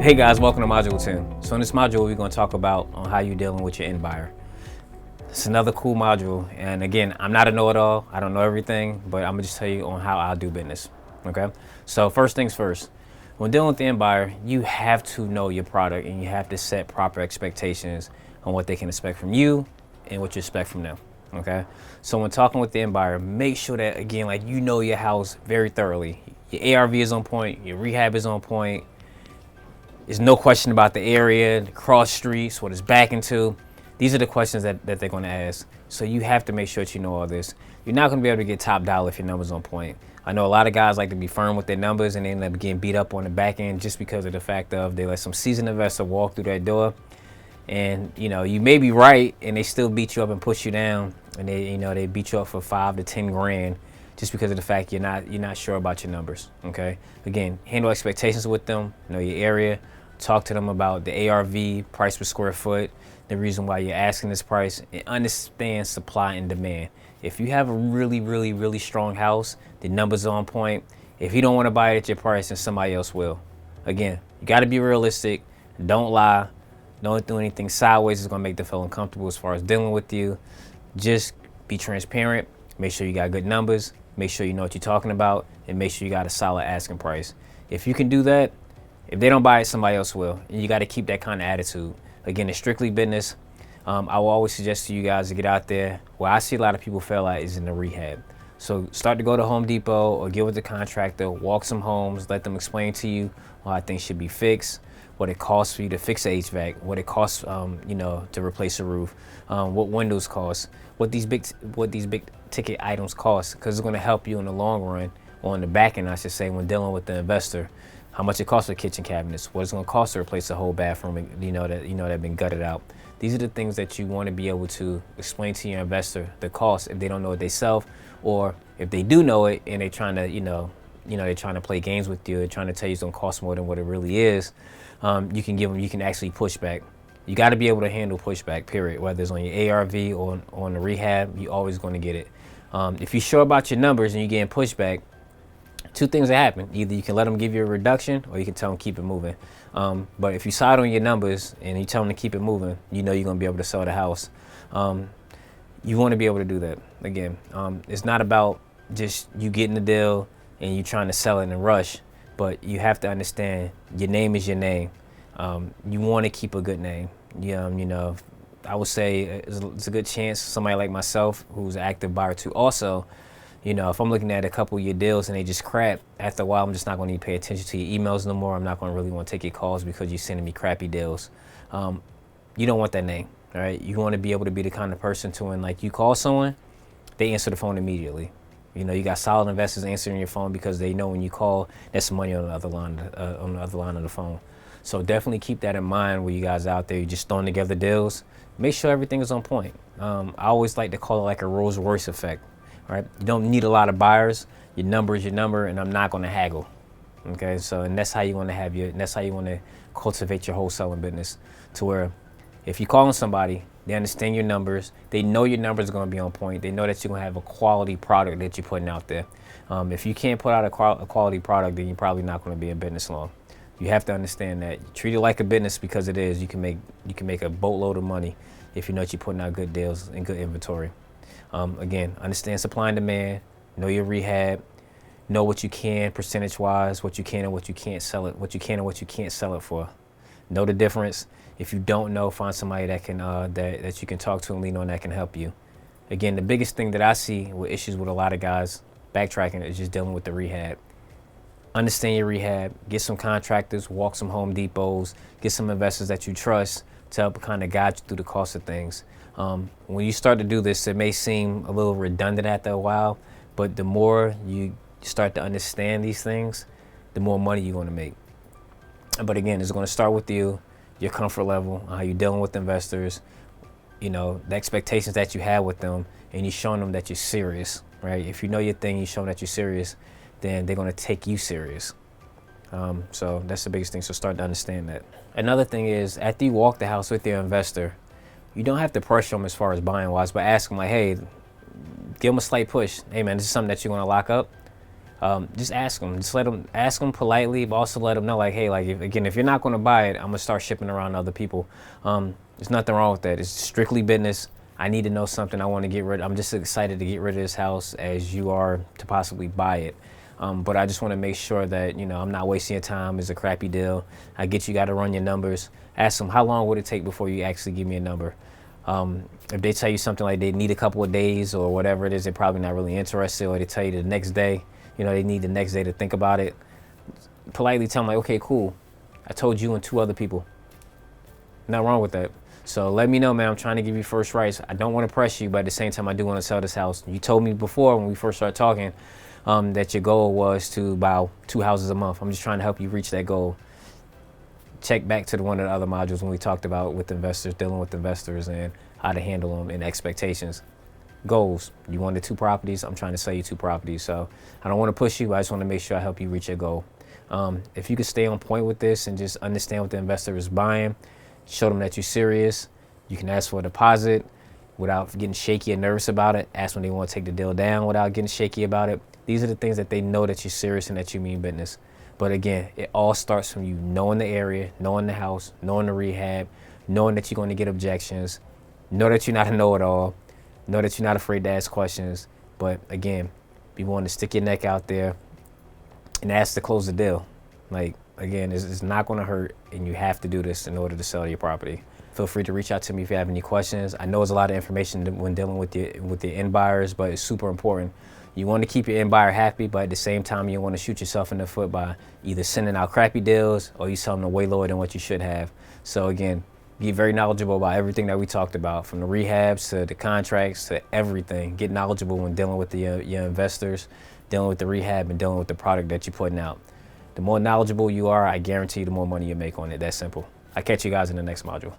Hey guys, welcome to Module 10. So in this module, we're going to talk about on how you're dealing with your end buyer. It's another cool module. And again, I'm not a know-it-all. I don't know everything, but I'm going to just tell you on how I do business. Okay. So first things first, when dealing with the end buyer, you have to know your product and you have to set proper expectations on what they can expect from you and what you expect from them. Okay. So when talking with the end buyer, make sure that, again, like you know your house very thoroughly. Your ARV is on point. Your rehab is on point. There's no question about the area, the cross streets, what it's back into. These are the questions that they're going to ask. So you have to make sure that you know all this. You're not going to be able to get top dollar if your numbers on point. I know a lot of guys like to be firm with their numbers and they end up getting beat up on the back end just because of the fact of they let some seasoned investor walk through that door. And you may be right and they still beat you up and push you down, and they beat you up for 5 to 10 grand just because of the fact you're not sure about your numbers. Okay, again, handle expectations with them, know your area, talk to them about the ARV, price per square foot, the reason why you're asking this price, and understand supply and demand. If you have a really strong house, the numbers are on point. If you don't want to buy it at your price, then somebody else will. Again, you got to be realistic. Don't lie. Don't do anything sideways is going to make them feel uncomfortable as far as dealing with you. Just be transparent. Make sure you got good numbers. Make sure you know what you're talking about, and make sure you got a solid asking price. If you can do that, if they don't buy it, somebody else will. And you got to keep that kind of attitude. Again, it's strictly business. I will always suggest to you guys to get out there. Where I see a lot of people fail at is in the rehab. So start to go to Home Depot or get with the contractor, walk some homes, let them explain to you why things should be fixed, what it costs for you to fix the HVAC, what it costs, to replace a roof, what windows cost, what these big ticket items cost, because it's going to help you in the long run, or in the back end, I should say, when dealing with the investor. How much it costs for kitchen cabinets, what it's going to cost to replace the whole bathroom, that been gutted out. These are the things that you want to be able to explain to your investor the cost if they don't know it themselves, or if they do know it and they're trying to, they're trying to play games with you. They're trying to tell you it's going to cost more than what it really is. You can actually push back. You got to be able to handle pushback, period. Whether it's on your ARV or on the rehab, you're always going to get it. If you're sure about your numbers and you're getting pushback, two things that happen. Either you can let them give you a reduction, or you can tell them keep it moving. But if you side on your numbers and you tell them to keep it moving, you're going to be able to sell the house. You want to be able to do that. Again, it's not about just you getting the deal and you trying to sell it in a rush, but you have to understand your name is your name. You want to keep a good name. I would say it's a good chance somebody like myself, who's an active buyer too, also, if I'm looking at a couple of your deals and they just crap, after a while, I'm just not going to pay attention to your emails no more. I'm not going to really want to take your calls because you're sending me crappy deals. You don't want that name, all right? You want to be able to be the kind of person to, when like you call someone, they answer the phone immediately. You got solid investors answering your phone because they know when you call, there's some money on the other line of the phone. So definitely keep that in mind when you guys out there, you're just throwing together deals. Make sure everything is on point. I always like to call it like a Royce effect. Right? You don't need a lot of buyers. Your number is your number, and I'm not going to haggle. Okay, and that's how you want to that's how you want to cultivate your wholesaling business, to where if you're calling somebody, they understand your numbers, they know your numbers are going to be on point, they know that you're going to have a quality product that you're putting out there. If you can't put out a quality product, then you're probably not going to be in business long. You have to understand that. You treat it like a business, because it is. You can make a boatload of money if you know that you're putting out good deals and good inventory. Again, understand supply and demand, know your rehab, know what you can percentage-wise, what you can and what you can't sell it, what you can and what you can't sell it for. Know the difference. If you don't know, find somebody that can that you can talk to and lean on that can help you. Again, the biggest thing that I see with issues with a lot of guys backtracking is just dealing with the rehab. Understand your rehab, get some contractors, walk some Home Depots, get some investors that you trust to help kind of guide you through the cost of things. When you start to do this, it may seem a little redundant after a while, but the more you start to understand these things, the more money you're going to make. But again, it's going to start with you, your comfort level, how you're dealing with investors, the expectations that you have with them, and you're showing them that you're serious, right? If you know your thing, you're showing that you're serious, then they're going to take you serious. So that's the biggest thing. So start to understand that. Another thing is, after you walk the house with your investor, you don't have to pressure them as far as buying wise, but ask them like, hey, give them a slight push. Hey man, this is something that you're going to lock up. just ask them. Just ask them politely, but also let them know, like, hey, like, if you're not going to buy it, I'm gonna start shipping around to other people. There's nothing wrong with that. It's strictly business. I need to know something. I want to get rid. I'm just excited to get rid of this house as you are to possibly buy it. But I just want to make sure that, I'm not wasting your time. It's a crappy deal. I get you got to run your numbers. Ask them, how long would it take before you actually give me a number? If they tell you something like they need a couple of days or whatever it is, they're probably not really interested, or they tell you the next day, they need the next day to think about it. Politely tell them, like, okay, cool. I told you and 2 other people. Not wrong with that. So let me know, man. I'm trying to give you first rights. I don't want to press you, but at the same time, I do want to sell this house. You told me before when we first started talking that your goal was to buy 2 houses a month. I'm just trying to help you reach that goal. Check back to one of the other modules when we talked about with investors, dealing with investors and how to handle them and expectations. Goals. You wanted 2 properties. I'm trying to sell you 2 properties. So I don't want to push you, but I just want to make sure I help you reach your goal. If you could stay on point with this and just understand what the investor is buying, show them that you're serious. You can ask for a deposit without getting shaky and nervous about it. Ask when they want to take the deal down without getting shaky about it. These are the things that they know that you're serious and that you mean business. But again, it all starts from you knowing the area, knowing the house, knowing the rehab, knowing that you're going to get objections, know that you're not a know-it-all, know that you're not afraid to ask questions. But again, be willing to stick your neck out there and ask to close the deal. Like, again, it's not going to hurt, and you have to do this in order to sell your property. Feel free to reach out to me if you have any questions. I know it's a lot of information when dealing with the end buyers, but it's super important. You want to keep your end buyer happy, but at the same time, you want to shoot yourself in the foot by either sending out crappy deals or you selling them way lower than what you should have. So again, be very knowledgeable about everything that we talked about, from the rehabs to the contracts to everything. Get knowledgeable when dealing with your investors, dealing with the rehab, and dealing with the product that you're putting out. The more knowledgeable you are, I guarantee you the more money you make on it. That's simple. I'll catch you guys in the next module.